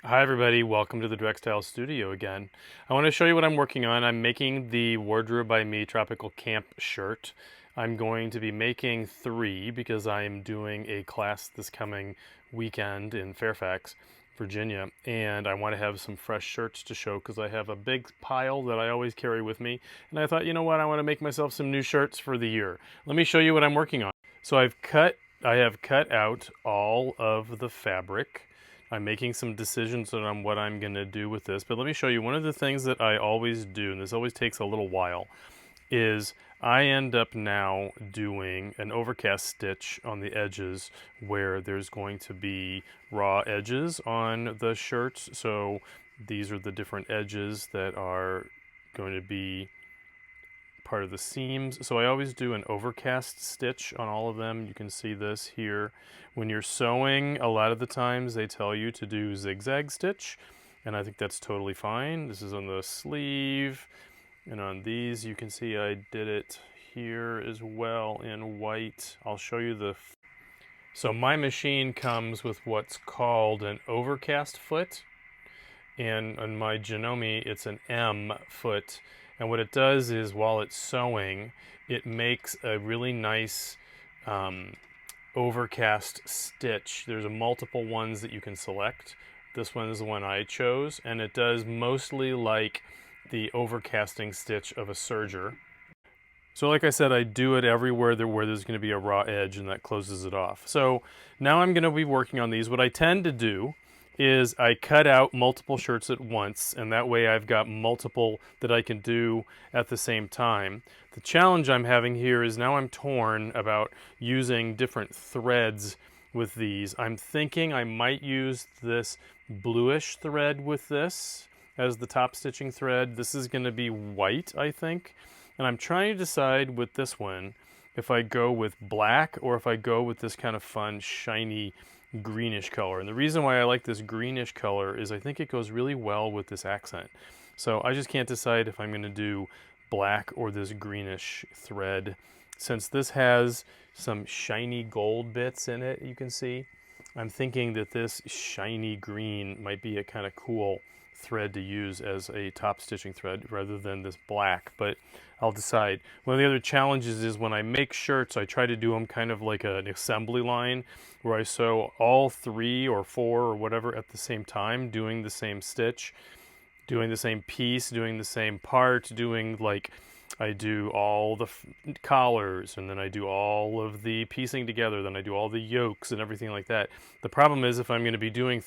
Hi everybody, welcome to the Drextile Studio again. I want to show you what I'm working on. I'm making the Wardrobe by Me Tropical Camp shirt. I'm going to be making 3 because I'm doing a class this coming weekend in Fairfax, Virginia, and I want to have some fresh shirts to show because I have a big pile that I always carry with me, and I thought, you know what, I want to make myself some new shirts for the year. Let me show you what I'm working on. So I have cut out all of the fabric. I'm making some decisions on what I'm going to do with this, but let me show you one of the things that I always do, and this always takes a little while, is I end up now doing an overcast stitch on the edges where there's going to be raw edges on the shirts. So these are the different edges that are going to be part of the seams. So I always do an overcast stitch on all of them. You can see this here. When you're sewing, a lot of the times they tell you to do zigzag stitch, and I think that's totally fine. This is on the sleeve, and on these you can see I did it here as well in white. I'll show you the... So my machine comes with what's called an overcast foot, and on my Janome it's an M foot, and what it does is while it's sewing it makes a really nice overcast stitch. There's multiple ones that you can select. This one is the one I chose, and it does mostly like the overcasting stitch of a serger. So like I said, I do it everywhere where there's going to be a raw edge, and that closes it off. So now I'm going to be working on these. What I tend to do is I cut out multiple shirts at once, and that way I've got multiple that I can do at the same time. The challenge I'm having here is now I'm torn about using different threads with these. I'm thinking I might use this bluish thread with this as the top stitching thread. This is going to be white, I think. And I'm trying to decide with this one if I go with black or if I go with this kind of fun, shiny, greenish color. And the reason why I like this greenish color is I think it goes really well with this accent. So I just can't decide if I'm going to do black or this greenish thread. Since this has some shiny gold bits in it, you can see, I'm thinking that this shiny green might be a kind of cool thread to use as a top stitching thread rather than this black, but I'll decide. One of the other challenges is when I make shirts, I try to do them kind of like an assembly line where I sew all 3 or 4 or whatever at the same time, doing the same stitch, doing the same piece, doing the same part, doing like I do all the collars, and then I do all of the piecing together, then I do all the yokes and everything like that. The problem is if I'm going to be doing